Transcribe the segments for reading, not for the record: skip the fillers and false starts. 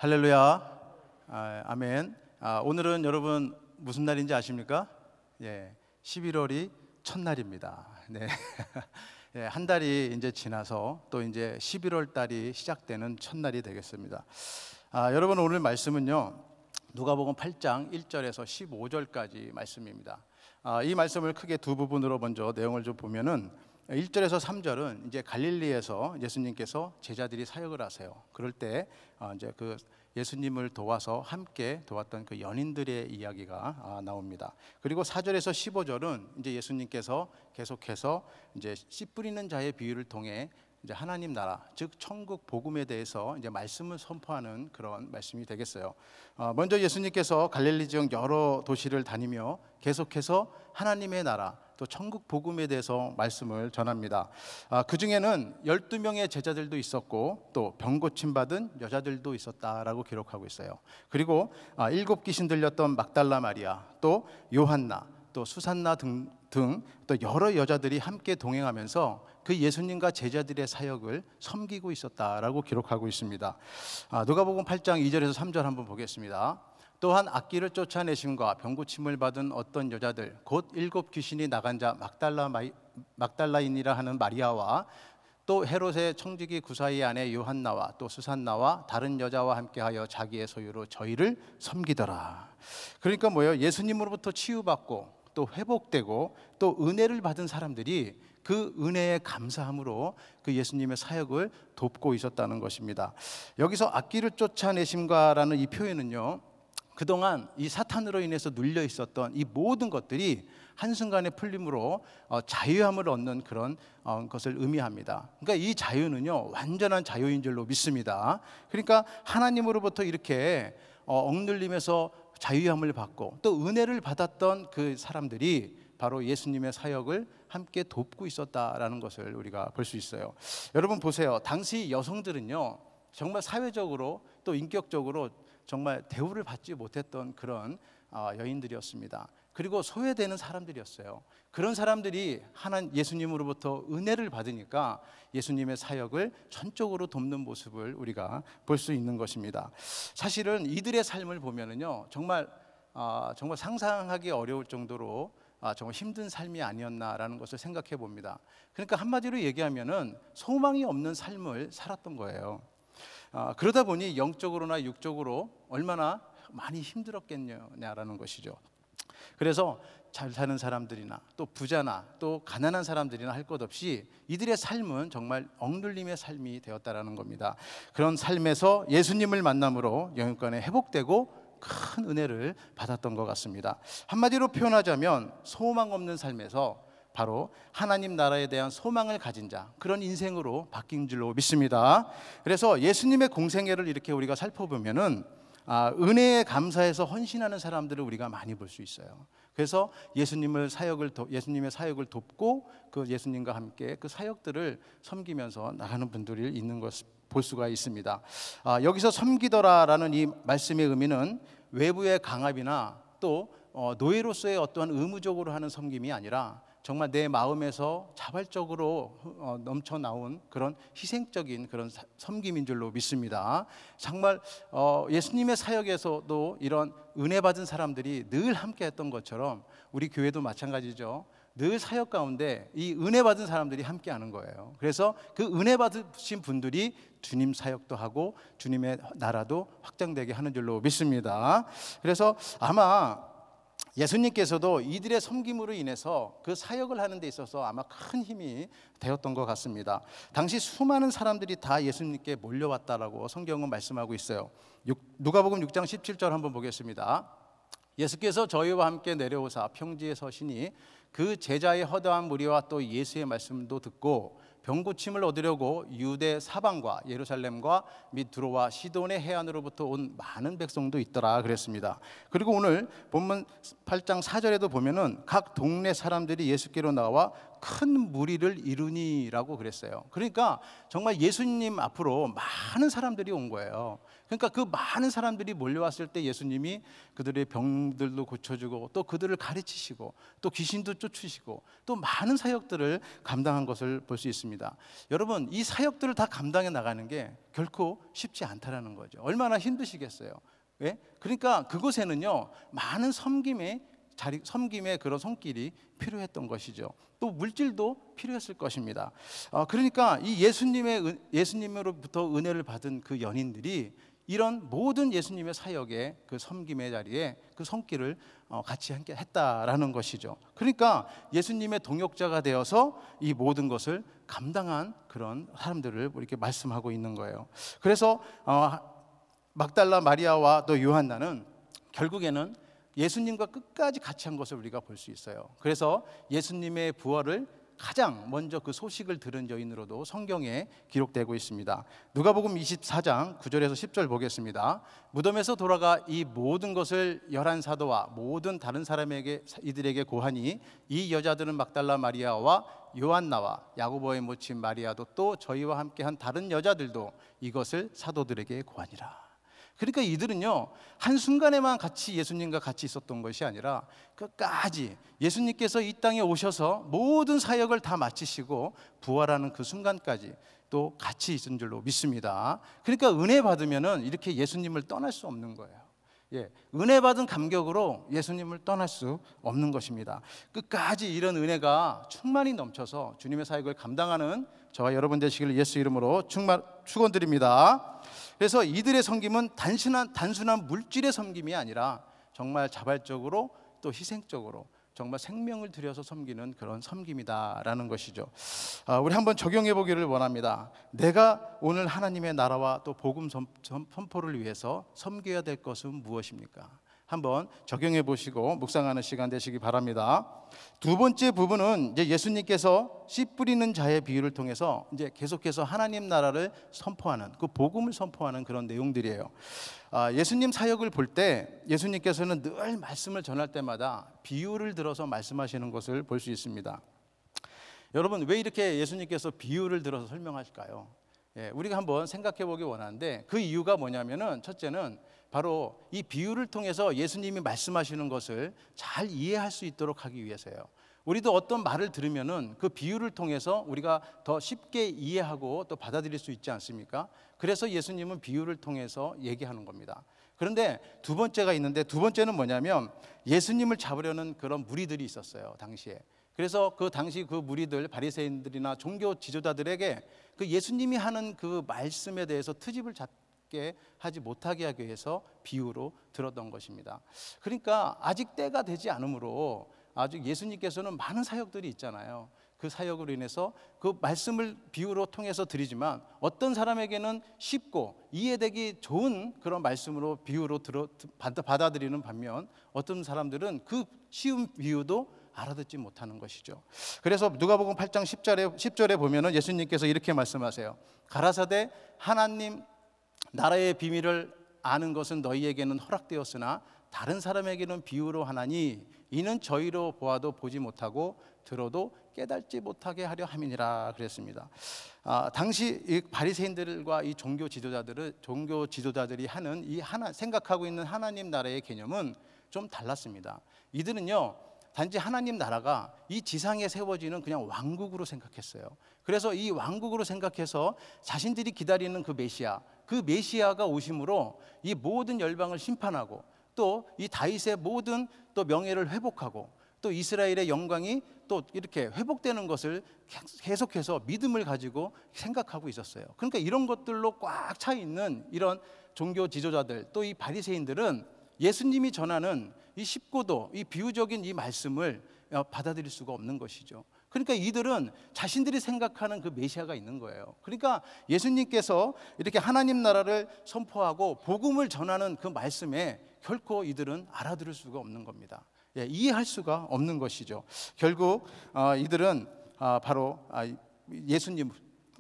할렐루야. 아멘. 오늘은 여러분 무슨 날인지 아십니까? 11월이 첫날입니다. 네. 한 달이 이제 지나서 또 이제 11월 달이 시작되는 첫날이 되겠습니다. 여러분, 오늘 말씀은요, 누가복음 8장 1절에서 15절까지 말씀입니다. 이 말씀을 크게 두 부분으로 먼저 내용을 좀 보면은 1절에서 3절은 이제 갈릴리에서 예수님께서 제자들이 사역을 하세요. 그럴 때 이제 그 예수님을 도와서 함께 도왔던 그 연인들의 이야기가 나옵니다. 그리고 4절에서 15절은 이제 예수님께서 계속해서 이제 씨 뿌리는 자의 비유를 통해 이제 하나님 나라, 즉 천국 복음에 대해서 이제 말씀을 선포하는 그런 말씀이 되겠어요. 먼저 예수님께서 갈릴리 지역 여러 도시를 다니며 계속해서 하나님의 나라, 또 천국 복음에 대해서 말씀을 전합니다. 그 중에는 12명의 제자들도 있었고 또 병 고침 받은 여자들도 있었다라고 기록하고 있어요. 그리고 7 귀신 들렸던 막달라 마리아, 또 요한나, 또 수산나 등 또 여러 여자들이 함께 동행하면서 그 예수님과 제자들의 사역을 섬기고 있었다라고 기록하고 있습니다. 누가복음 8장 2절에서 3절 한번 보겠습니다. 또한 악귀를 쫓아내심과 병고침을 받은 어떤 여자들, 곧 7 귀신이 나간 자 막달라인이라 하는 마리아와 또 헤롯의 청지기 구사의 아내 요한나와 또 수산나와 다른 여자와 함께하여 자기의 소유로 저희를 섬기더라. 그러니까 뭐예요? 예수님으로부터 치유받고 또 회복되고 또 은혜를 받은 사람들이 그 은혜에 감사함으로 그 예수님의 사역을 돕고 있었다는 것입니다. 여기서 악귀를 쫓아내심과라는 이 표현은요, 그동안 이 사탄으로 인해서 눌려 있었던 이 모든 것들이 한순간에 풀림으로 자유함을 얻는 그런 것을 의미합니다. 그러니까 이 자유는요, 완전한 자유인 줄로 믿습니다. 그러니까 하나님으로부터 이렇게 억눌림에서 자유함을 받고 또 은혜를 받았던 그 사람들이 바로 예수님의 사역을 함께 돕고 있었다라는 것을 우리가 볼 수 있어요. 여러분 보세요. 당시 여성들은요, 정말 사회적으로 또 인격적으로 정말 대우를 받지 못했던 그런 여인들이었습니다. 그리고 소외되는 사람들이었어요. 그런 사람들이 예수님으로부터 은혜를 받으니까 예수님의 사역을 전적으로 돕는 모습을 우리가 볼 수 있는 것입니다. 사실은 이들의 삶을 보면은요, 정말 상상하기 어려울 정도로 정말 힘든 삶이 아니었나라는 것을 생각해 봅니다. 그러니까 한마디로 얘기하면은 소망이 없는 삶을 살았던 거예요. 그러다 보니 영적으로나 육적으로 얼마나 많이 힘들었겠냐라는 것이죠. 그래서 잘 사는 사람들이나 또 부자나 또 가난한 사람들이나 할 것 없이 이들의 삶은 정말 억눌림의 삶이 되었다라는 겁니다. 그런 삶에서 예수님을 만남으로 영육간에 회복되고 큰 은혜를 받았던 것 같습니다. 한마디로 표현하자면 소망 없는 삶에서 바로 하나님 나라에 대한 소망을 가진 자, 그런 인생으로 바뀐 줄로 믿습니다. 그래서 예수님의 공생애를 이렇게 우리가 살펴보면은 은혜에 감사해서 헌신하는 사람들을 우리가 많이 볼 수 있어요. 그래서 예수님의 사역을 돕고 그 예수님과 함께 그 사역들을 섬기면서 나가는 분들이 있는 것을 볼 수가 있습니다. 여기서 섬기더라라는 이 말씀의 의미는 외부의 강압이나 또 노예로서의 어떠한 의무적으로 하는 섬김이 아니라 정말 내 마음에서 자발적으로 넘쳐나온 그런 희생적인 그런 섬김인 줄로 믿습니다. 정말 예수님의 사역에서도 이런 은혜 받은 사람들이 늘 함께 했던 것처럼 우리 교회도 마찬가지죠. 늘 사역 가운데 이 은혜 받은 사람들이 함께 하는 거예요. 그래서 그 은혜 받으신 분들이 주님 사역도 하고 주님의 나라도 확장되게 하는 줄로 믿습니다. 그래서 아마 예수님께서도 이들의 섬김으로 인해서 그 사역을 하는 데 있어서 아마 큰 힘이 되었던 것 같습니다. 당시 수많은 사람들이 다 예수님께 몰려왔다라고 성경은 말씀하고 있어요. 누가복음 6장 17절 한번 보겠습니다. 예수께서 저희와 함께 내려오사 평지에 서시니 그 제자의 허다한 무리와 또 예수의 말씀도 듣고 병고침을 얻으려고 유대 사방과 예루살렘과 및 두로와 시돈의 해안으로부터 온 많은 백성도 있더라 그랬습니다. 그리고 오늘 본문 8장 4절에도 보면은 각 동네 사람들이 예수께로 나와 큰 무리를 이루니라고 그랬어요. 그러니까 정말 예수님 앞으로 많은 사람들이 온 거예요. 그러니까 그 많은 사람들이 몰려왔을 때 예수님이 그들의 병들도 고쳐주고 또 그들을 가르치시고 또 귀신도 쫓으시고 또 많은 사역들을 감당한 것을 볼 수 있습니다. 여러분, 이 사역들을 다 감당해 나가는 게 결코 쉽지 않다라는 거죠. 얼마나 힘드시겠어요. 왜? 그러니까 그곳에는요, 많은 섬김의 그런 손길이 필요했던 것이죠. 또 물질도 필요했을 것입니다. 그러니까 이 예수님으로부터 은혜를 받은 그 연인들이 이런 모든 예수님의 사역의 그 섬김의 자리에 그 손길을 같이 함께 했다라는 것이죠. 그러니까 예수님의 동역자가 되어서 이 모든 것을 감당한 그런 사람들을 이렇게 말씀하고 있는 거예요. 그래서 막달라 마리아와 또 요한나는 결국에는 예수님과 끝까지 같이 한 것을 우리가 볼 수 있어요. 그래서 예수님의 부활을 가장 먼저 그 소식을 들은 여인으로도 성경에 기록되고 있습니다. 누가복음 24장 9절에서 10절 보겠습니다. 무덤에서 돌아가 이 모든 것을 11사도와 모든 다른 사람에게 이들에게 고하니 이 여자들은 막달라 마리아와 요한나와 야고보의 모친 마리아도 또 저희와 함께한 다른 여자들도 이것을 사도들에게 고하니라. 그러니까 이들은요, 한순간에만 같이 예수님과 같이 있었던 것이 아니라 끝까지 예수님께서 이 땅에 오셔서 모든 사역을 다 마치시고 부활하는 그 순간까지 또 같이 있은 줄로 믿습니다. 그러니까 은혜 받으면은 이렇게 예수님을 떠날 수 없는 거예요. 은혜 받은 감격으로 예수님을 떠날 수 없는 것입니다. 끝까지 이런 은혜가 충만히 넘쳐서 주님의 사역을 감당하는 저와 여러분 되시기를 예수 이름으로 축원드립니다. 그래서 이들의 섬김은 단순한 물질의 섬김이 아니라 정말 자발적으로 또 희생적으로 정말 생명을 들여서 섬기는 그런 섬김이다라는 것이죠. 우리 한번 적용해 보기를 원합니다. 내가 오늘 하나님의 나라와 또 복음 선포를 위해서 섬겨야 될 것은 무엇입니까? 한번 적용해 보시고 묵상하는 시간 되시기 바랍니다. 두 번째 부분은 이제 예수님께서 씨 뿌리는 자의 비유를 통해서 이제 계속해서 하나님 나라를 선포하는 그 복음을 선포하는 그런 내용들이에요. 예수님 사역을 볼 때 예수님께서는 늘 말씀을 전할 때마다 비유를 들어서 말씀하시는 것을 볼 수 있습니다. 여러분, 왜 이렇게 예수님께서 비유를 들어서 설명하실까요? 우리가 한번 생각해 보기 원하는데 그 이유가 뭐냐면은 첫째는 바로 이 비유를 통해서 예수님이 말씀하시는 것을 잘 이해할 수 있도록 하기 위해서예요. 우리도 어떤 말을 들으면은 그 비유를 통해서 우리가 더 쉽게 이해하고 또 받아들일 수 있지 않습니까? 그래서 예수님은 비유를 통해서 얘기하는 겁니다. 그런데 두 번째가 있는데 두 번째는 뭐냐면 예수님을 잡으려는 그런 무리들이 있었어요, 당시에. 그래서 그 당시 그 무리들, 바리새인들이나 종교 지도자들에게 그 예수님이 하는 그 말씀에 대해서 트집을 잡게 하지 못하게 하기 위해서 비유로 들었던 것입니다. 그러니까 아직 때가 되지 않으므로 아직 예수님께서는 많은 사역들이 있잖아요. 그 사역으로 인해서 그 말씀을 비유로 통해서 드리지만 어떤 사람에게는 쉽고 이해되기 좋은 그런 말씀으로 비유로 받아들이는 반면 어떤 사람들은 그 쉬운 비유도 알아듣지 못하는 것이죠. 그래서 누가복음 8장 10절에 보면은 예수님께서 이렇게 말씀하세요. 가라사대 하나님 나라의 비밀을 아는 것은 너희에게는 허락되었으나 다른 사람에게는 비유로 하나니 이는 저희로 보아도 보지 못하고 들어도 깨닫지 못하게 하려 함이니라 그랬습니다. 당시 이 바리새인들과 이 종교 지도자들이 하는 이 생각하고 있는 하나님 나라의 개념은 좀 달랐습니다. 이들은요, 단지 하나님 나라가 이 지상에 세워지는 그냥 왕국으로 생각했어요. 그래서 이 왕국으로 생각해서 자신들이 기다리는 그 메시아가 오심으로 이 모든 열방을 심판하고 또 이 다윗의 모든 또 명예를 회복하고 또 이스라엘의 영광이 또 이렇게 회복되는 것을 계속해서 믿음을 가지고 생각하고 있었어요. 그러니까 이런 것들로 꽉 차 있는 이런 종교 지도자들 또 이 바리새인들은 예수님이 전하는 이 쉽고도 이 비유적인 이 말씀을 받아들일 수가 없는 것이죠. 그러니까 이들은 자신들이 생각하는 그 메시아가 있는 거예요. 그러니까 예수님께서 이렇게 하나님 나라를 선포하고 복음을 전하는 그 말씀에 결코 이들은 알아들을 수가 없는 겁니다. 이해할 수가 없는 것이죠. 결국 이들은 바로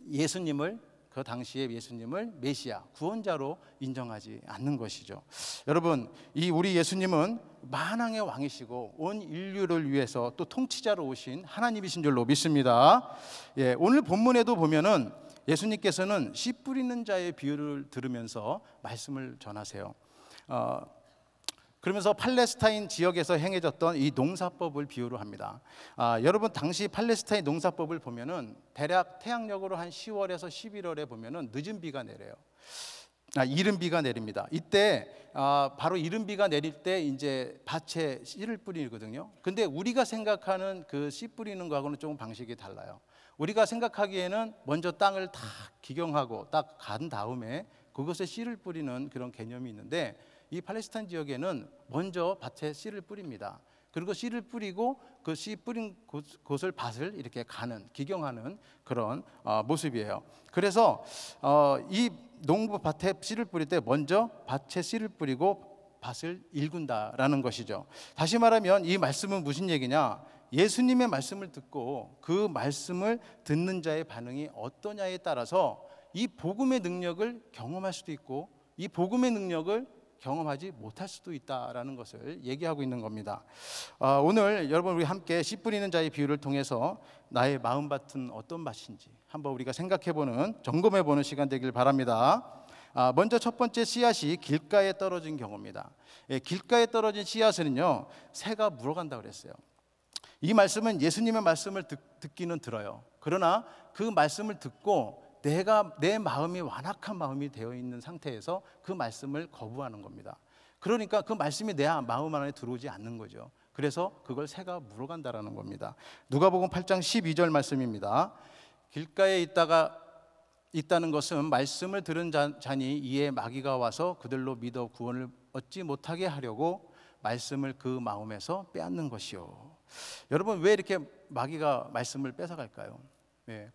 예수님을 그 당시에 예수님을 메시아, 구원자로 인정하지 않는 것이죠. 여러분, 이 우리 예수님은 만왕의 왕이시고 온 인류를 위해서 또 통치자로 오신 하나님이신 줄로 믿습니다. 예, 오늘 본문에도 보면은 예수님께서는 씨 뿌리는 자의 비유를 들으면서 말씀을 전하세요. 그러면서 팔레스타인 지역에서 행해졌던 이 농사법을 비유로 합니다. 여러분, 당시 팔레스타인 농사법을 보면은 대략 태양력으로 한 10월에서 11월에 보면은 늦은 비가 내려요. 이른 비가 내립니다. 이때 바로 이른 비가 내릴 때 이제 밭에 씨를 뿌리거든요. 근데 우리가 생각하는 그 씨 뿌리는 거하고는 조금 방식이 달라요. 우리가 생각하기에는 먼저 땅을 다 기경하고 딱 간 다음에 그것에 씨를 뿌리는 그런 개념이 있는데, 이 팔레스타인 지역에는 먼저 밭에 씨를 뿌립니다. 그리고 씨를 뿌리고 그 씨 뿌린 곳을 밭을 이렇게 가는, 기경하는 그런 모습이에요. 그래서 이 농부 밭에 씨를 뿌릴 때 먼저 밭에 씨를 뿌리고 밭을 일군다라는 것이죠. 다시 말하면 이 말씀은 무슨 얘기냐? 예수님의 말씀을 듣고 그 말씀을 듣는 자의 반응이 어떠냐에 따라서 이 복음의 능력을 경험할 수도 있고 이 복음의 능력을 경험하지 못할 수도 있다라는 것을 얘기하고 있는 겁니다. 오늘 여러분, 우리 함께 씨 뿌리는 자의 비유를 통해서 나의 마음밭은 어떤 밭인지 한번 우리가 생각해보는, 점검해보는 시간 되길 바랍니다. 먼저 첫 번째 씨앗이 길가에 떨어진 경우입니다. 길가에 떨어진 씨앗은요, 새가 물어간다고 그랬어요. 이 말씀은 예수님의 말씀을 듣기는 들어요. 그러나 그 말씀을 듣고 내 마음이 완악한 마음이 되어 있는 상태에서 그 말씀을 거부하는 겁니다. 그러니까 그 말씀이 내 마음 안에 들어오지 않는 거죠. 그래서 그걸 새가 물어간다라는 겁니다. 누가복음 8장 12절 말씀입니다. 길가에 있다는 것은 말씀을 들은 자니 이에 마귀가 와서 그들로 믿어 구원을 얻지 못하게 하려고 말씀을 그 마음에서 빼앗는 것이요. 여러분, 왜 이렇게 마귀가 말씀을 뺏어갈까요?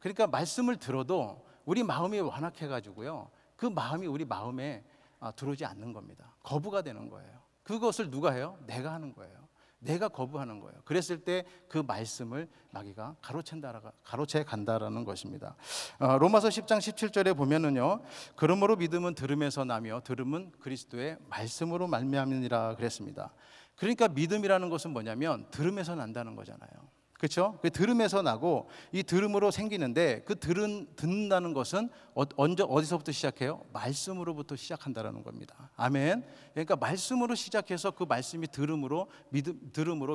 그러니까 말씀을 들어도 우리 마음이 완악해가지고요, 그 마음이 우리 마음에 들어오지 않는 겁니다. 거부가 되는 거예요. 그것을 누가 해요? 내가 하는 거예요. 내가 거부하는 거예요. 그랬을 때 그 말씀을 마귀가 가로채 간다라는 것입니다. 로마서 10장 17절에 보면은요, 그러므로 믿음은 들음에서 나며 들음은 그리스도의 말씀으로 말미암으니라 그랬습니다. 그러니까 믿음이라는 것은 뭐냐면 들음에서 난다는 거잖아요. 그렇죠? 그 들음에서 나고 이 들음으로 생기는데, 그 듣는다는 것은 어디서부터 시작해요? 말씀으로부터 시작한다라는 겁니다. 아멘. 그러니까 말씀으로 시작해서 그 말씀이 들음으로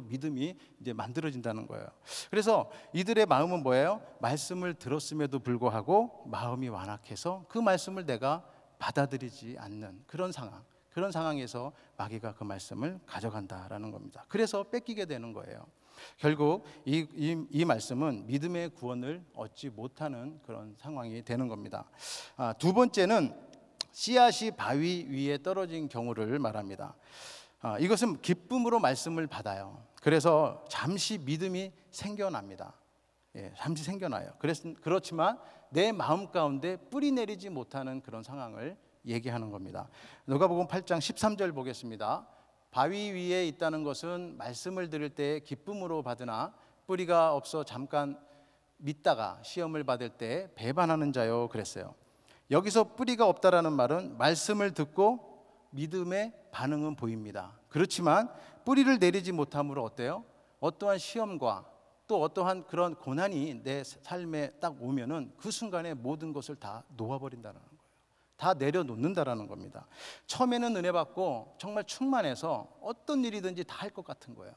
믿음이 이제 만들어진다는 거예요. 그래서 이들의 마음은 뭐예요? 말씀을 들었음에도 불구하고 마음이 완악해서 그 말씀을 내가 받아들이지 않는 그런 상황에서 마귀가 그 말씀을 가져간다라는 겁니다. 그래서 뺏기게 되는 거예요. 결국 이 말씀은 믿음의 구원을 얻지 못하는 그런 상황이 되는 겁니다. 두 번째는 씨앗이 바위 위에 떨어진 경우를 말합니다. 이것은 기쁨으로 말씀을 받아요. 그래서 잠시 믿음이 생겨납니다. 잠시 생겨나요. 그렇지만 내 마음 가운데 뿌리 내리지 못하는 그런 상황을 얘기하는 겁니다. 누가복음 8장 13절 보겠습니다. 바위 위에 있다는 것은 말씀을 들을 때 기쁨으로 받으나 뿌리가 없어 잠깐 믿다가 시험을 받을 때 배반하는 자요 그랬어요. 여기서 뿌리가 없다라는 말은 말씀을 듣고 믿음의 반응은 보입니다. 그렇지만 뿌리를 내리지 못함으로 어때요? 어떠한 시험과 또 어떠한 그런 고난이 내 삶에 딱 오면은 그 순간에 모든 것을 다 놓아버린다는 거예요. 다 내려놓는다라는 겁니다. 처음에는 은혜 받고 정말 충만해서 어떤 일이든지 다 할 것 같은 거예요.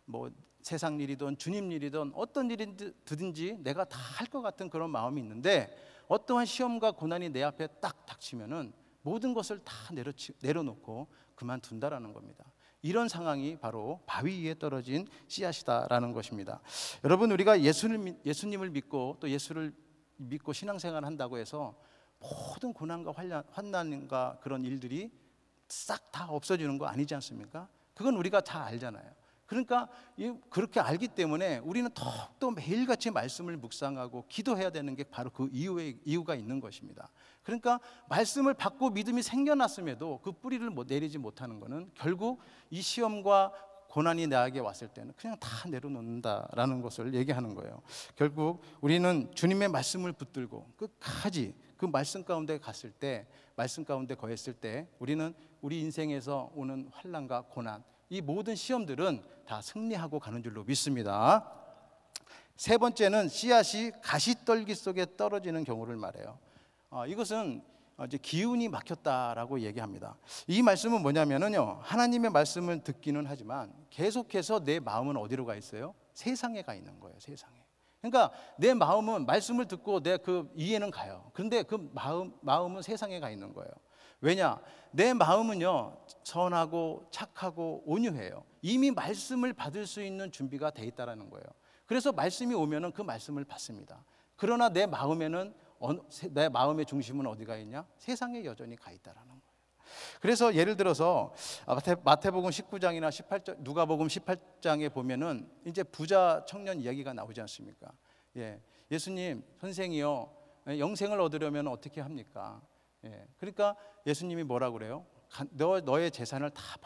뭐 세상 일이든 주님 일이든 어떤 일이든지 내가 다 할 것 같은 그런 마음이 있는데, 어떠한 시험과 고난이 내 앞에 딱 닥치면은 모든 것을 다 내려놓고 그만둔다라는 겁니다. 이런 상황이 바로 바위 위에 떨어진 씨앗이다라는 것입니다. 여러분, 우리가 예수님을 믿고 또 예수를 믿고 신앙생활을 한다고 해서 모든 고난과 환난과 그런 일들이 싹 다 없어지는 거 아니지 않습니까? 그건 우리가 다 알잖아요. 그러니까 그렇게 알기 때문에 우리는 더욱더 매일같이 말씀을 묵상하고 기도해야 되는 게 바로 그 이유가 있는 것입니다. 그러니까 말씀을 받고 믿음이 생겨났음에도 그 뿌리를 내리지 못하는 것은 결국 이 시험과 고난이 나에게 왔을 때는 그냥 다 내려놓는다라는 것을 얘기하는 거예요. 결국 우리는 주님의 말씀을 붙들고 끝까지 그 말씀 가운데 갔을 때, 말씀 가운데 거했을 때 우리는 우리 인생에서 오는 환난과 고난, 이 모든 시험들은 다 승리하고 가는 줄로 믿습니다. 세 번째는 씨앗이 가시떨기 속에 떨어지는 경우를 말해요. 이것은 이제 기운이 막혔다라고 얘기합니다. 이 말씀은 뭐냐면요, 하나님의 말씀을 듣기는 하지만 계속해서 내 마음은 어디로 가 있어요? 세상에 가 있는 거예요. 세상에. 그러니까 내 마음은 말씀을 듣고 내 그 이해는 가요. 그런데 그 마음은 세상에 가 있는 거예요. 왜냐? 내 마음은요, 선하고 착하고 온유해요. 이미 말씀을 받을 수 있는 준비가 돼 있다라는 거예요. 그래서 말씀이 오면은 그 말씀을 받습니다. 그러나 내 마음에는, 내 마음의 중심은 어디가 있냐? 세상에 여전히 가 있다라는 거예요. 그래서 예를 들어서 마태복음 19장이나 18장, 누가복음 18장에 보면은 이제 부자 청년 이야기가 나오지 않습니까? 예수님, 선생이요, 영생을 얻으려면 어떻게 합니까? 그러니까 예수님이 뭐라 그래요? 너의 재산을 다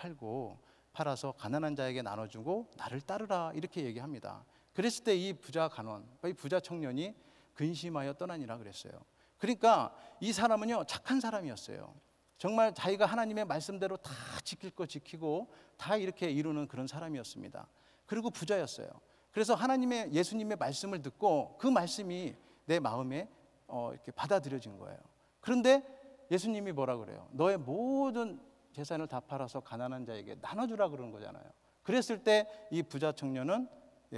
팔아서 가난한 자에게 나눠주고 나를 따르라, 이렇게 얘기합니다. 그랬을 때 이 부자 간원, 이 부자 청년이 근심하여 떠나니라 그랬어요. 그러니까 이 사람은요, 착한 사람이었어요. 정말 자기가 하나님의 말씀대로 다 지킬 거 지키고 다 이렇게 이루는 그런 사람이었습니다. 그리고 부자였어요. 그래서 예수님의 말씀을 듣고 그 말씀이 내 마음에 이렇게 받아들여진 거예요. 그런데 예수님이 뭐라 그래요? 너의 모든 재산을 다 팔아서 가난한 자에게 나눠주라 그러는 거잖아요. 그랬을 때 이 부자 청년은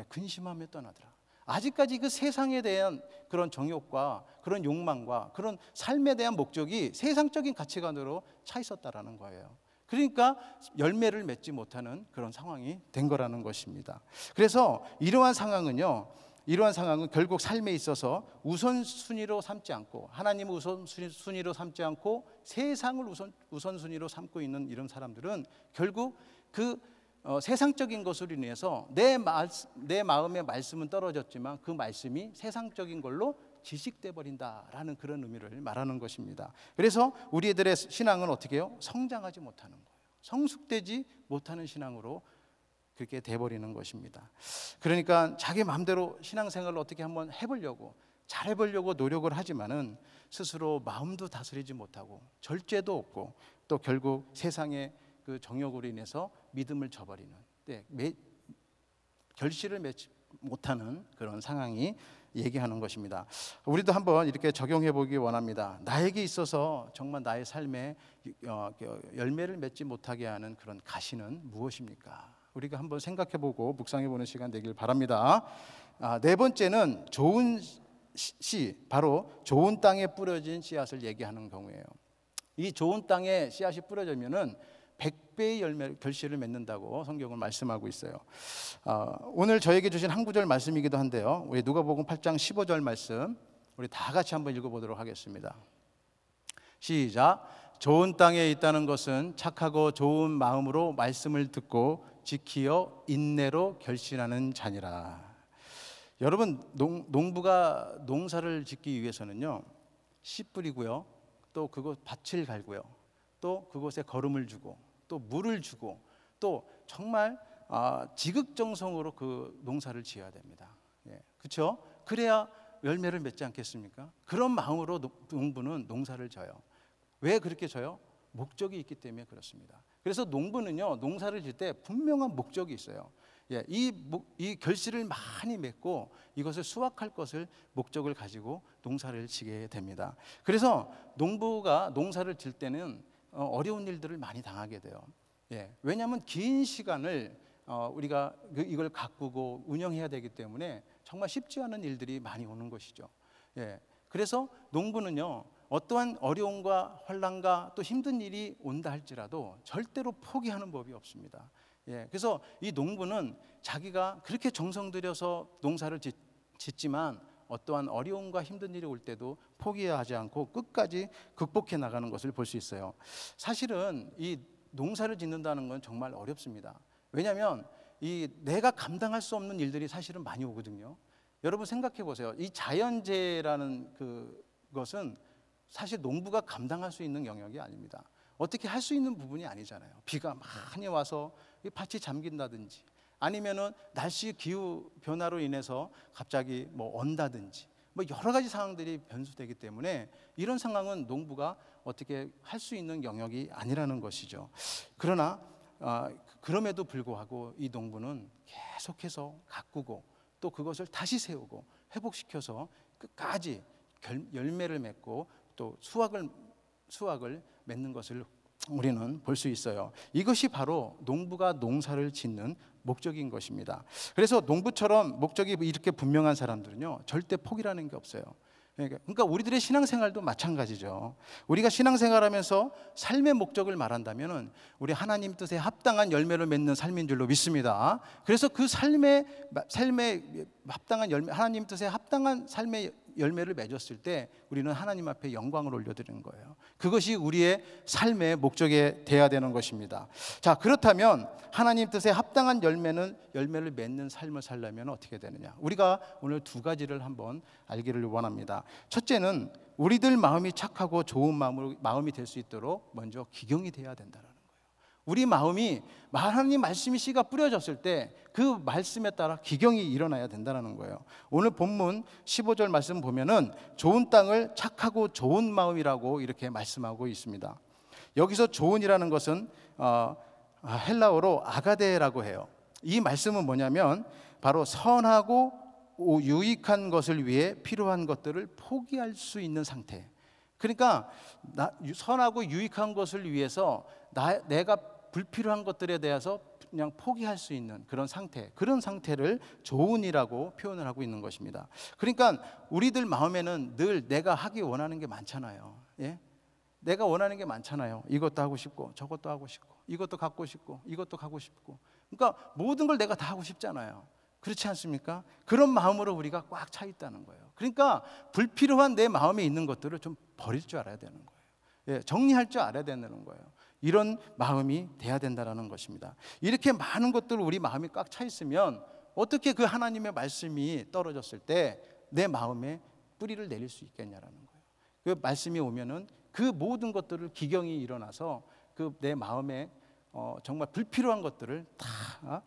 근심하며 떠나더라. 아직까지 그 세상에 대한 그런 정욕과 그런 욕망과 그런 삶에 대한 목적이 세상적인 가치관으로 차 있었다라는 거예요. 그러니까 열매를 맺지 못하는 그런 상황이 된 거라는 것입니다. 그래서 이러한 상황은 결국 삶에 있어서 우선순위로 삼지 않고, 하나님을 우선순위로 삼지 않고 세상을 우선순위로 삼고 있는 이런 사람들은 결국 그 세상적인 것으로 인해서 내 마음의 말씀은 떨어졌지만 그 말씀이 세상적인 걸로 지식돼 버린다라는 그런 의미를 말하는 것입니다. 그래서 우리들의 신앙은 어떻게 해요? 성장하지 못하는 거예요. 성숙되지 못하는 신앙으로 그렇게 돼버리는 것입니다. 그러니까 자기 마음대로 신앙생활을 어떻게 한번 해보려고, 잘해보려고 노력을 하지만은 스스로 마음도 다스리지 못하고 절제도 없고 또 결국 세상의 그 정욕으로 인해서 믿음을 저버리는, 결실을 맺지 못하는 그런 상황이 얘기하는 것입니다. 우리도 한번 이렇게 적용해 보기 원합니다. 나에게 있어서 정말 나의 삶에 열매를 맺지 못하게 하는 그런 가시는 무엇입니까? 우리가 한번 생각해 보고 묵상해 보는 시간 되길 바랍니다. 네 번째는 좋은 바로 좋은 땅에 뿌려진 씨앗을 얘기하는 경우예요. 이 좋은 땅에 씨앗이 뿌려지면은 100배의 결실을 맺는다고 성경은 말씀하고 있어요. 오늘 저에게 주신 한 구절 말씀이기도 한데요, 우리 누가복음 8장 15절 말씀 우리 다 같이 한번 읽어보도록 하겠습니다. 시작. 좋은 땅에 있다는 것은 착하고 좋은 마음으로 말씀을 듣고 지키어 인내로 결실하는 자니라. 여러분, 농부가 농사를 짓기 위해서는요, 씨 뿌리고요, 또 그곳 밭을 갈고요, 또 그곳에 거름을 주고 또 물을 주고 또 정말 지극정성으로 그 농사를 지어야 됩니다. 그렇죠? 그래야 열매를 맺지 않겠습니까? 그런 마음으로 농부는 농사를 져요. 왜 그렇게 져요? 목적이 있기 때문에 그렇습니다. 그래서 농부는요, 농사를 질 때 분명한 목적이 있어요. 이 결실을 많이 맺고 이것을 수확할 것을 목적을 가지고 농사를 지게 됩니다. 그래서 농부가 농사를 질 때는 어려운 일들을 많이 당하게 돼요. 왜냐하면 긴 시간을 우리가 이걸 가꾸고 운영해야 되기 때문에 정말 쉽지 않은 일들이 많이 오는 것이죠. 그래서 농부는요, 어떠한 어려움과 환난과 또 힘든 일이 온다 할지라도 절대로 포기하는 법이 없습니다. 그래서 이 농부는 자기가 그렇게 정성 들여서 농사를 짓지만 어떠한 어려움과 힘든 일이 올 때도 포기하지 않고 끝까지 극복해 나가는 것을 볼 수 있어요. 사실은 이 농사를 짓는다는 건 정말 어렵습니다. 왜냐하면 내가 감당할 수 없는 일들이 사실은 많이 오거든요. 여러분 생각해 보세요. 이 자연재해라는 그것은 사실 농부가 감당할 수 있는 영역이 아닙니다. 어떻게 할 수 있는 부분이 아니잖아요. 비가 많이 와서 이 밭이 잠긴다든지, 아니면은 날씨 기후 변화로 인해서 갑자기 뭐 언다든지, 뭐 여러 가지 상황들이 변수되기 때문에 이런 상황은 농부가 어떻게 할 수 있는 영역이 아니라는 것이죠. 그러나 그럼에도 불구하고 이 농부는 계속해서 가꾸고 또 그것을 다시 세우고 회복시켜서 끝까지 열매를 맺고 또 수확을 맺는 것을 우리는 볼 수 있어요. 이것이 바로 농부가 농사를 짓는 목적인 것입니다. 그래서 농부처럼 목적이 이렇게 분명한 사람들은요, 절대 포기라는 게 없어요. 그러니까 우리들의 신앙생활도 마찬가지죠. 우리가 신앙생활하면서 삶의 목적을 말한다면은 우리 하나님 뜻에 합당한 열매를 맺는 삶인 줄로 믿습니다. 그래서 그 삶에 합당한 열매, 하나님 뜻에 합당한 삶의 열매를 맺었을 때 우리는 하나님 앞에 영광을 올려드리는 거예요. 그것이 우리의 삶의 목적이 돼야 되는 것입니다. 자, 그렇다면 하나님 뜻에 합당한 열매를 맺는 삶을 살려면 어떻게 되느냐? 우리가 오늘 두 가지를 한번 알기를 원합니다. 첫째는 우리들 마음이 착하고 좋은 마음이 될 수 있도록 먼저 기경이 돼야 된다는 거예요. 우리 마음이 하나님 말씀이 씨가 뿌려졌을 때 그 말씀에 따라 기경이 일어나야 된다는 거예요. 오늘 본문 15절 말씀 보면은 좋은 땅을 착하고 좋은 마음이라고 이렇게 말씀하고 있습니다. 여기서 좋은이라는 것은 헬라어로 아가데라고 해요. 이 말씀은 뭐냐면 바로 선하고 유익한 것을 위해 필요한 것들을 포기할 수 있는 상태. 그러니까 선하고 유익한 것을 위해서 내가 불필요한 것들에 대해서 그냥 포기할 수 있는 그런 상태, 그런 상태를 좋은이라고 표현을 하고 있는 것입니다. 그러니까 우리들 마음에는 늘 내가 하기 원하는 게 많잖아요. 예? 내가 원하는 게 많잖아요. 이것도 하고 싶고 저것도 하고 싶고 이것도 갖고 싶고 이것도 가고 싶고, 그러니까 모든 걸 내가 다 하고 싶잖아요. 그렇지 않습니까? 그런 마음으로 우리가 꽉 차 있다는 거예요. 그러니까 불필요한 내 마음에 있는 것들을 좀 버릴 줄 알아야 되는 거예요. 예, 정리할 줄 알아야 되는 거예요. 이런 마음이 돼야 된다는 것입니다. 이렇게 많은 것들 우리 마음이 꽉 차 있으면 어떻게 그 하나님의 말씀이 떨어졌을 때 내 마음에 뿌리를 내릴 수 있겠냐라는 거예요. 그 말씀이 오면은 그 모든 것들을 기경이 일어나서 그 내 마음에 정말 불필요한 것들을 다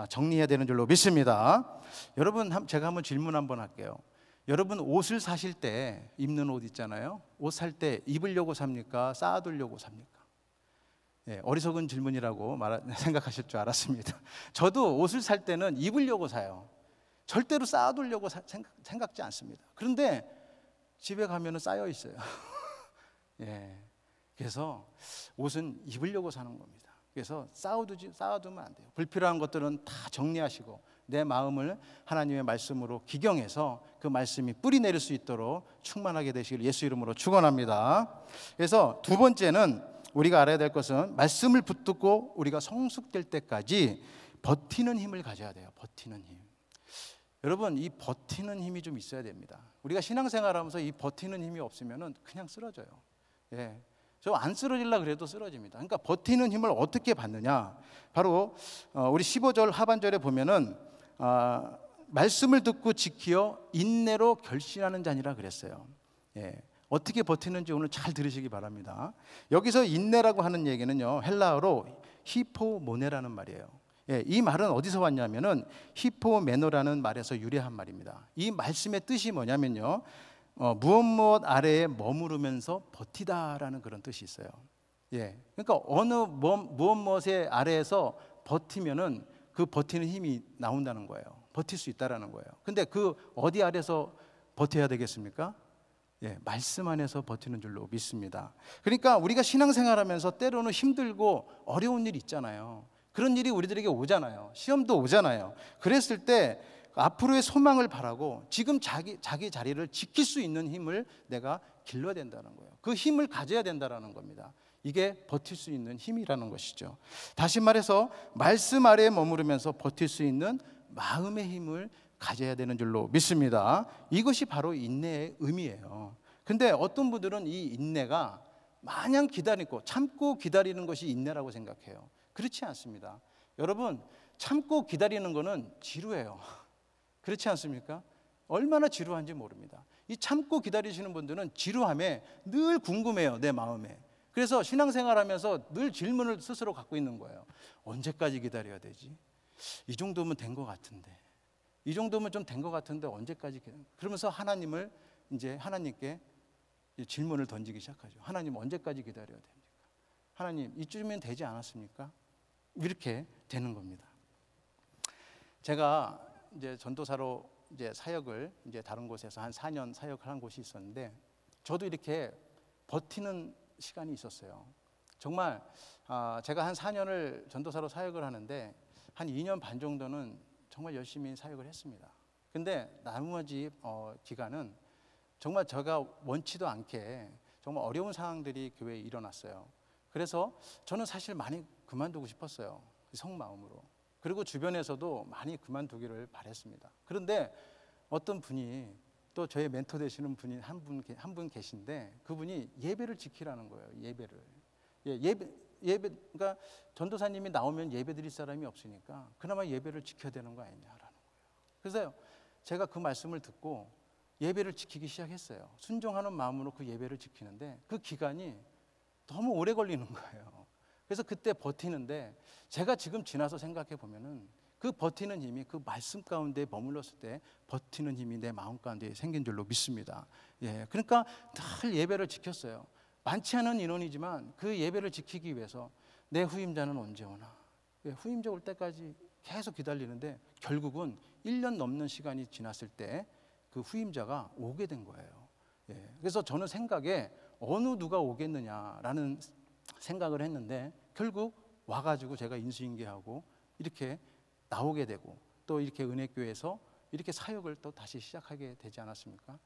정리해야 되는 줄로 믿습니다. 여러분, 제가 한번 질문 한번 할게요. 여러분, 옷을 사실 때 입는 옷 있잖아요. 옷 살 때 입으려고 삽니까? 쌓아두려고 삽니까? 예, 어리석은 질문이라고 생각하실 줄 알았습니다. 저도 옷을 살 때는 입으려고 사요. 절대로 쌓아두려고 생각지 않습니다. 그런데 집에 가면은 쌓여 있어요. 예, 그래서 옷은 입으려고 사는 겁니다. 그래서 쌓아두면 안 돼요. 불필요한 것들은 다 정리하시고 내 마음을 하나님의 말씀으로 기경해서 그 말씀이 뿌리 내릴 수 있도록 충만하게 되시길 예수 이름으로 축원합니다. 그래서 두 번째는 우리가 알아야 될 것은 말씀을 붙들고 우리가 성숙될 때까지 버티는 힘을 가져야 돼요. 버티는 힘. 여러분, 이 버티는 힘이 좀 있어야 됩니다. 우리가 신앙생활하면서 이 버티는 힘이 없으면은 그냥 쓰러져요. 예, 저 안 쓰러질라 그래도 쓰러집니다. 그러니까 버티는 힘을 어떻게 받느냐? 바로 우리 15절 하반절에 보면은 말씀을 듣고 지키어 인내로 결신하는 자니라 그랬어요. 예, 어떻게 버티는지 오늘 잘 들으시기 바랍니다. 여기서 인내라고 하는 얘기는요, 헬라어로 히포모네라는 말이에요. 예, 이 말은 어디서 왔냐면은 히포메노라는 말에서 유래한 말입니다. 이 말씀의 뜻이 뭐냐면요, 무엇 아래에 머무르면서 버티다라는 그런 뜻이 있어요. 예, 그러니까 어느 무엇의 아래에서 버티면은 그 버티는 힘이 나온다는 거예요. 버틸 수 있다라는 거예요. 근데 그 어디 아래서 버텨야 되겠습니까? 예, 말씀 안에서 버티는 줄로 믿습니다. 그러니까 우리가 신앙생활하면서 때로는 힘들고 어려운 일이 있잖아요. 그런 일이 우리들에게 오잖아요. 시험도 오잖아요. 그랬을 때 앞으로의 소망을 바라고 지금 자기 자리를 지킬 수 있는 힘을 내가 길러야 된다는 거예요. 그 힘을 가져야 된다는 겁니다. 이게 버틸 수 있는 힘이라는 것이죠. 다시 말해서 말씀 아래에 머무르면서 버틸 수 있는 마음의 힘을 가져야 되는 줄로 믿습니다. 이것이 바로 인내의 의미예요. 근데 어떤 분들은 이 인내가 마냥 기다리고 참고 기다리는 것이 인내라고 생각해요. 그렇지 않습니다. 여러분, 참고 기다리는 거는 지루해요. 그렇지 않습니까? 얼마나 지루한지 모릅니다. 이 참고 기다리시는 분들은 지루함에 늘 궁금해요, 내 마음에. 그래서 신앙생활하면서 늘 질문을 스스로 갖고 있는 거예요. 언제까지 기다려야 되지? 이 정도면 된 것 같은데, 이 정도면 좀 된 것 같은데 언제까지 기다려? 그러면서 하나님께 질문을 던지기 시작하죠. 하나님, 언제까지 기다려야 됩니까? 하나님, 이쯤이면 되지 않았습니까? 이렇게 되는 겁니다. 제가 이제 전도사로 이제 사역을 이제 다른 곳에서 한 4년 사역을 한 곳이 있었는데, 저도 이렇게 버티는 시간이 있었어요. 정말 제가 한 4년을 전도사로 사역을 하는데 한 2년 반 정도는 정말 열심히 사역을 했습니다. 근데 나머지 기간은 정말 제가 원치도 않게 정말 어려운 상황들이 교회에 일어났어요. 그래서 저는 사실 많이 그만두고 싶었어요, 속마음으로. 그리고 주변에서도 많이 그만두기를 바랬습니다. 그런데 어떤 분이, 또 저의 멘토 되시는 분이 한 분 계신데, 그분이 예배를 지키라는 거예요. 예배를. 예배, 그러니까 전도사님이 나오면 예배 드릴 사람이 없으니까 그나마 예배를 지켜야 되는 거 아니냐라는 거예요. 그래서 제가 그 말씀을 듣고 예배를 지키기 시작했어요. 순종하는 마음으로 그 예배를 지키는데 그 기간이 너무 오래 걸리는 거예요. 그래서 그때 버티는데, 제가 지금 지나서 생각해 보면은 그 버티는 힘이 그 말씀 가운데 머물렀을 때 버티는 힘이 내 마음 가운데 생긴 줄로 믿습니다. 그러니까 늘 예배를 지켰어요. 많지 않은 인원이지만 그 예배를 지키기 위해서 내 후임자는 언제 오나, 후임자 올 때까지 계속 기다리는데, 결국은 1년 넘는 시간이 지났을 때 그 후임자가 오게 된 거예요. 그래서 저는 생각에 어느 누가 오겠느냐라는 생각을 했는데, 결국 와가지고 제가 인수인계하고 이렇게 나오게 되고, 또 이렇게 은혜교회에서 이렇게 사역을 또 다시 시작하게 되지 않았습니까?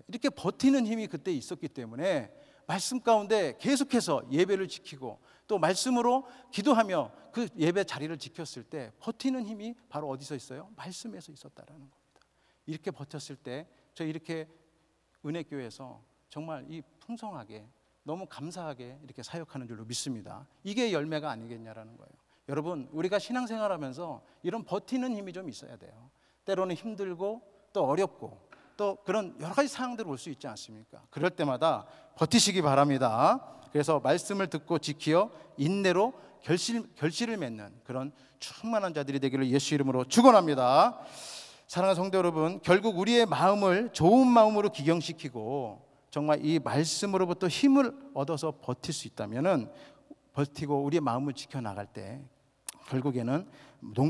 이렇게 버티는 힘이 그때 있었기 때문에 말씀 가운데 계속해서 예배를 지키고 또 말씀으로 기도하며 그 예배 자리를 지켰을 때 버티는 힘이 바로 어디서 있어요? 말씀에서 있었다라는 겁니다. 이렇게 버텼을 때 저 이렇게 은혜교회에서 정말 이 풍성하게, 너무 감사하게 이렇게 사역하는 줄로 믿습니다. 이게 열매가 아니겠냐라는 거예요. 여러분, 우리가 신앙생활하면서 이런 버티는 힘이 좀 있어야 돼요. 때로는 힘들고 또 어렵고 또 그런 여러 가지 상황들이 올 수 있지 않습니까? 그럴 때마다 버티시기 바랍니다. 그래서 말씀을 듣고 지키어 인내로 결실을 맺는 그런 충만한 자들이 되기를 예수 이름으로 축원합니다. 사랑하는 성도 여러분, 결국 우리의 마음을 좋은 마음으로 기경시키고 정말 이 말씀으로부터 힘을 얻어서 버틸 수 있다면은, 버티고 우리의 마음을 지켜나갈 때 결국에는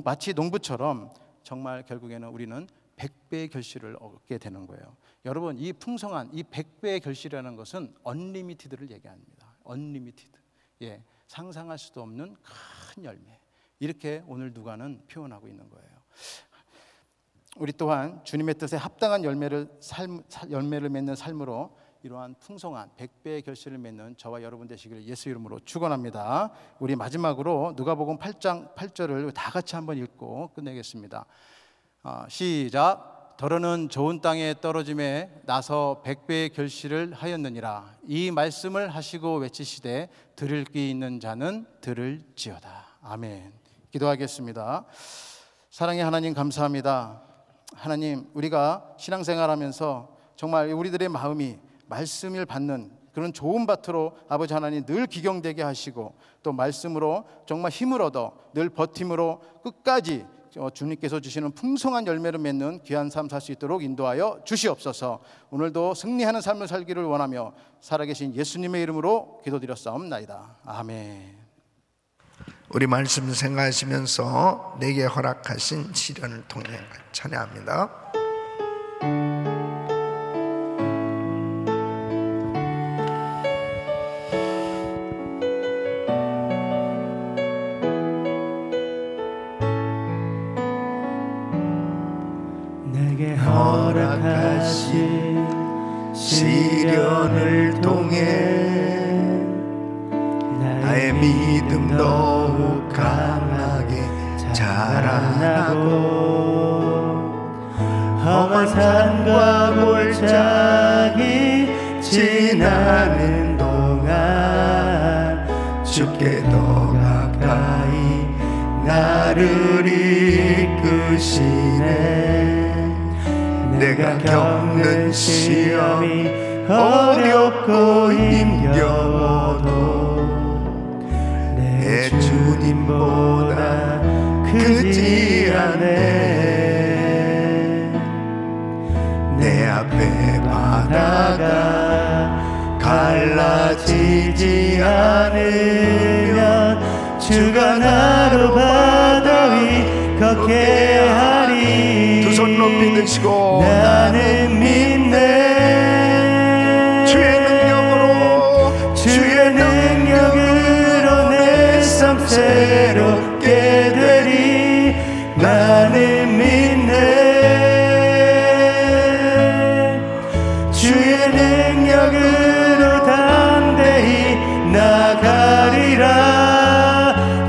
마치 농부처럼 정말 결국에는 우리는 100배의 결실을 얻게 되는 거예요. 여러분, 이 풍성한 이 100배의 결실이라는 것은 언리미티드를 얘기합니다. 언리미티드. 상상할 수도 없는 큰 열매. 이렇게 오늘 누가는 표현하고 있는 거예요. 우리 또한 주님의 뜻에 합당한 열매를 맺는 삶으로 이러한 풍성한 100배의 결실을 맺는 저와 여러분 되시기를 예수 이름으로 축원합니다. 우리 마지막으로 누가복음 8장 8절을 다 같이 한번 읽고 끝내겠습니다. 시작. 더러는 좋은 땅에 떨어짐에 나서 100배의 결실을 하였느니라. 이 말씀을 하시고 외치시되 들을 귀 있는 자는 들을지어다. 아멘. 기도하겠습니다. 사랑의 하나님, 감사합니다. 하나님, 우리가 신앙생활하면서 정말 우리들의 마음이 말씀을 받는 그런 좋은 밭으로 아버지 하나님 늘 기경되게 하시고, 또 말씀으로 정말 힘을 얻어 늘 버팀으로 끝까지 주님께서 주시는 풍성한 열매를 맺는 귀한 삶 살 수 있도록 인도하여 주시옵소서. 오늘도 승리하는 삶을 살기를 원하며 살아계신 예수님의 이름으로 기도드렸사옵나이다. 아멘. 우리 말씀 생각하시면서 내게 허락하신 시련을 통해 찬양합니다. 내게 허락하신 시련을 통해 나의 믿음 더욱 강하게 자라나고, 험한 산과 골짜기 지나는 동안 주께 더 가까이 나를 이끄시네. 내가 겪는 시험이 어렵고 힘겨워도 내 주님보다 크지 않네. 내 앞에 바다가 갈라지지 않으면 주가 나로 바다 위 걷게 하리. 두 손 높이 드시고 나는 믿네. 주의 능력으로 내 삶 새롭게 되리. 나는 믿네. 주의 능력으로 담대히 나가리라.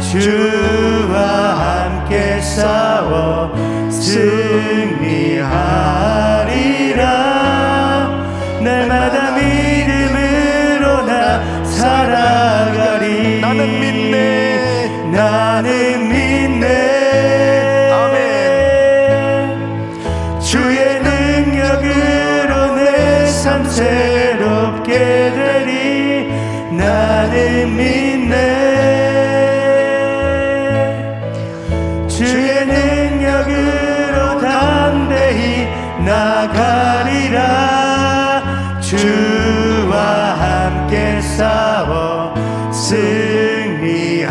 주와 함께 싸워 승리하리라. 날마다 믿음으로 나 살아가리. 나는 믿네. 나는 믿네. 아멘. 주의 능력으로 내 삶 새롭게 되리. 나는 믿네. 주의 능력으로 담대히 나가리라. 주와 함께 싸워 승리하리라.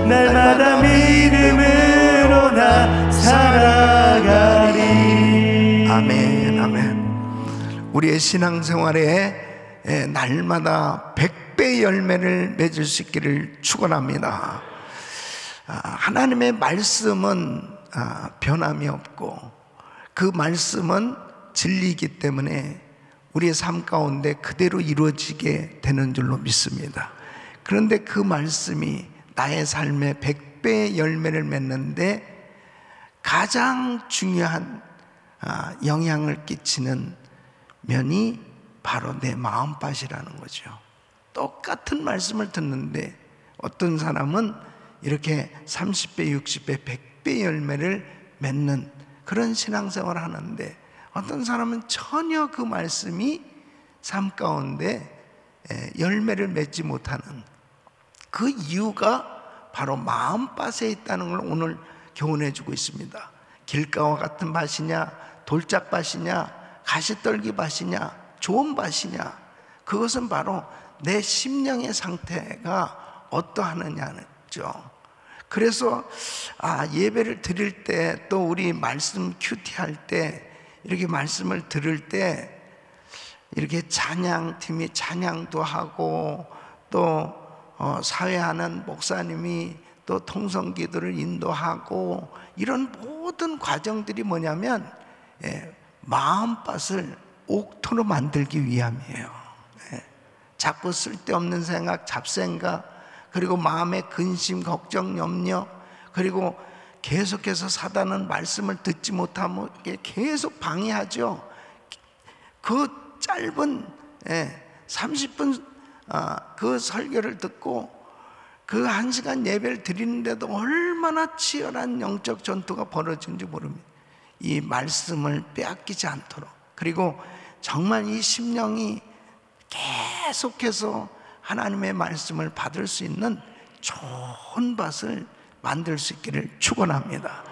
날마다 믿음으로 나 살아가리. 아멘, 아멘. 우리의 신앙생활에 날마다 100배 열매를 맺을 수 있기를 축원합니다. 하나님의 말씀은 변함이 없고 그 말씀은 진리이기 때문에 우리의 삶 가운데 그대로 이루어지게 되는 줄로 믿습니다. 그런데 그 말씀이 나의 삶에 100배의 열매를 맺는데 가장 중요한 영향을 끼치는 면이 바로 내 마음밭이라는 거죠. 똑같은 말씀을 듣는데 어떤 사람은 이렇게 30배, 60배, 100배 열매를 맺는 그런 신앙생활을 하는데 어떤 사람은 전혀 그 말씀이 삶 가운데 열매를 맺지 못하는 그 이유가 바로 마음밭에 있다는 걸 오늘 교훈해 주고 있습니다. 길가와 같은 밭이냐, 돌짝밭이냐, 가시떨기 밭이냐, 좋은 밭이냐, 그것은 바로 내 심령의 상태가 어떠하느냐죠. 그래서 예배를 드릴 때, 또 우리 말씀 큐티할 때, 이렇게 말씀을 들을 때 이렇게 찬양팀이 찬양도 하고 또 사회하는 목사님이 또 통성기도를 인도하고 이런 모든 과정들이 뭐냐면 마음밭을 옥토로 만들기 위함이에요. 자꾸 쓸데없는 생각, 잡생각, 그리고 마음의 근심, 걱정, 염려, 그리고 계속해서 사단은 말씀을 듣지 못하면 계속 방해하죠. 그 짧은 30분 그 설교를 듣고 그 1시간 예배를 드리는데도 얼마나 치열한 영적 전투가 벌어지는지 모릅니다. 이 말씀을 빼앗기지 않도록, 그리고 정말 이 심령이 계속해서 하나님의 말씀을 받을 수 있는 좋은 밭을 만들 수 있기를 축원합니다.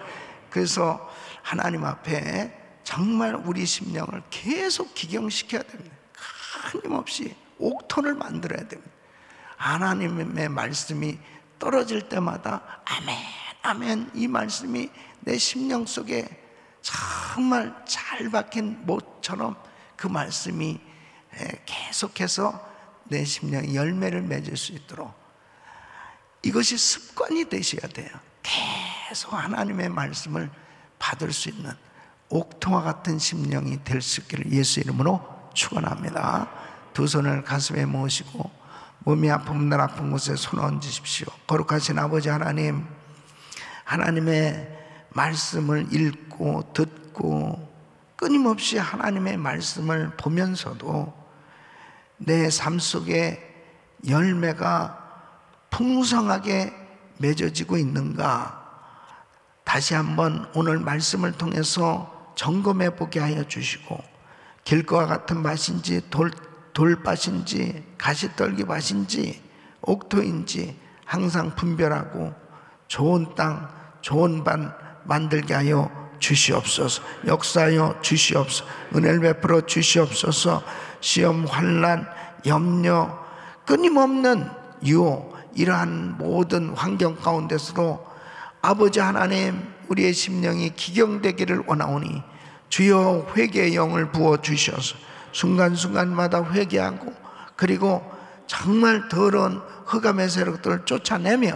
그래서 하나님 앞에 정말 우리 심령을 계속 기경시켜야 됩니다. 끊임없이 옥토를 만들어야 됩니다. 하나님의 말씀이 떨어질 때마다 아멘, 아멘, 이 말씀이 내 심령 속에 정말 잘 박힌 못처럼 그 말씀이 계속해서 내 심령에 열매를 맺을 수 있도록 이것이 습관이 되셔야 돼요. 계속 하나님의 말씀을 받을 수 있는 옥토와 같은 심령이 될 수 있기를 예수 이름으로 축원합니다. 두 손을 가슴에 모으시고 몸이 아픈 날 아픈 곳에 손 얹으십시오. 거룩하신 아버지 하나님, 하나님의 말씀을 읽고 듣고 끊임없이 하나님의 말씀을 보면서도 내 삶 속에 열매가 풍성하게 맺어지고 있는가, 다시 한번 오늘 말씀을 통해서 점검해 보게 하여 주시고, 길가와 같은 밭인지 돌밭인지 가시떨기 밭인지 옥토인지 항상 분별하고 좋은 땅, 좋은 반 만들게 하여 주시옵소서. 역사하여 주시옵소서. 은혜를 베풀어 주시옵소서. 시험, 환난, 염려, 끊임없는 유혹, 이러한 모든 환경 가운데서도 아버지 하나님, 우리의 심령이 기경되기를 원하오니 주여 회개의 영을 부어주셔서 순간순간마다 회개하고, 그리고 정말 더러운 흑암의 세력들을 쫓아내며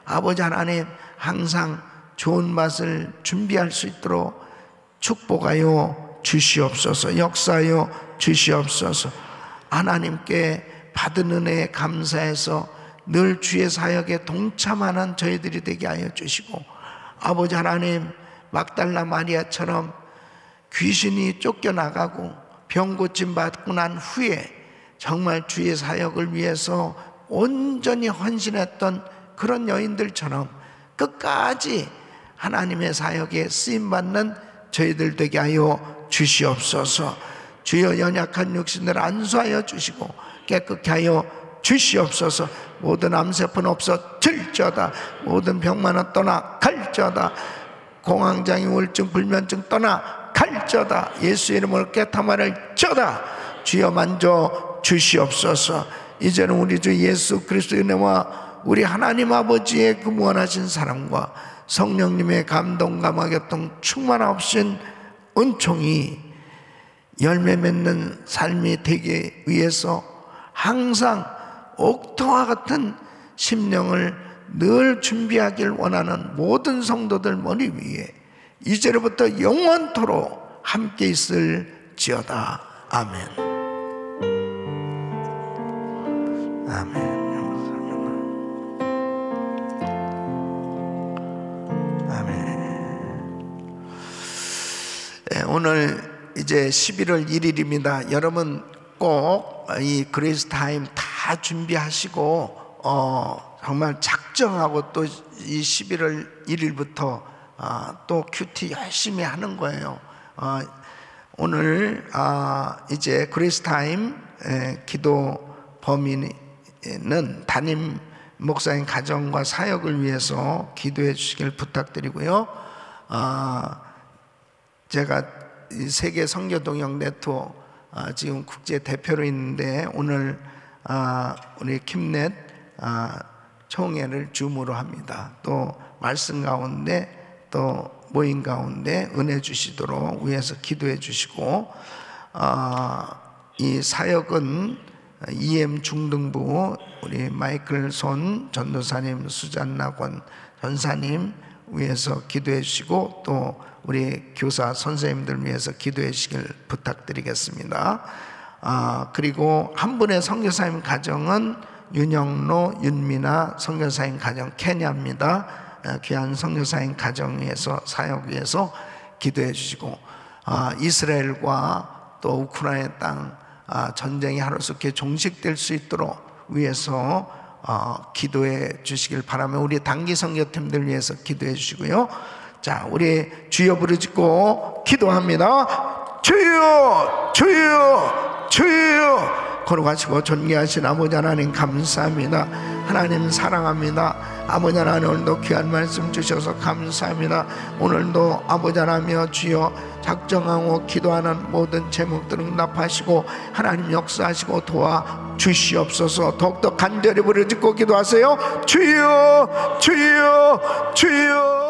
아버지 하나님 항상 좋은 맛을 준비할 수 있도록 축복하여 주시옵소서. 역사하여 주시옵소서. 하나님께 받은 은혜에 감사해서 늘 주의 사역에 동참하는 저희들이 되게 하여 주시고, 아버지 하나님, 막달라 마리아처럼 귀신이 쫓겨나가고 병 고침 받고 난 후에 정말 주의 사역을 위해서 온전히 헌신했던 그런 여인들처럼 끝까지 하나님의 사역에 쓰임받는 저희들 되게 하여 주시옵소서. 주여 연약한 육신을 안수하여 주시고 깨끗게 하여 주시옵소서. 모든 암세포는 없어질지어다. 모든 병만은 떠나 갈지어다. 공황장애, 우울증, 불면증 떠나 갈지어다. 예수 이름으로 깨끗함을 져다. 주여 만져 주시옵소서. 이제는 우리 주 예수 그리스도의 은혜와 우리 하나님 아버지의 그 무한하신 사랑과 성령님의 감동, 감화, 교통 충만하신 은총이 열매 맺는 삶이 되기 위해서 항상 옥토와 같은 심령을 늘 준비하길 원하는 모든 성도들 머리 위에 이제로부터 영원토록 함께 있을지어다. 아멘. 아멘. 오늘 이제 11월 1일입니다. 여러분 꼭 이 그레이스 타임 다 준비하시고 정말 작정하고 또 이 11월 1일부터 또 큐티 열심히 하는 거예요. 오늘 이제 그레이스 타임 기도 범위는 담임 목사님 가정과 사역을 위해서 기도해 주시길 부탁드리고요. 제가 세계 선교 동역 네트워크 지금 국제 대표로 있는데 오늘 우리 킴넷 총회를 줌으로 합니다. 또 말씀 가운데 또 모임 가운데 은혜 주시도록 위해서 기도해 주시고, 이 사역은 EM 중등부 우리 마이클 손 전도사님, 수잔나 권 전사님 위해서 기도해 주시고, 또 우리 교사 선생님들 위해서 기도해 주시길 부탁드리겠습니다. 그리고 한 분의 선교사님 가정은 윤영로, 윤미나 선교사님 가정 케냐입니다. 귀한 선교사님 가정 위해서 사역 위해서 기도해 주시고, 이스라엘과 또 우크라이나 땅 전쟁이 하루속히 종식될 수 있도록 위해서 기도해 주시길 바라며 우리 단기 선교팀들 위해서 기도해 주시고요. 자, 우리 주여 부르짖고 기도합니다. 주여, 주여, 주여. 걸어가시고 존귀하신 아버지 하나님 감사합니다. 하나님 사랑합니다. 아버지 하나님 오늘도 귀한 말씀 주셔서 감사합니다. 오늘도 아버지 하나님 주여 작정하고 기도하는 모든 제목들 응답하시고 하나님 역사하시고 도와 주시옵소서. 더욱더 간절히 부르짖고 기도하세요. 주여, 주여, 주여.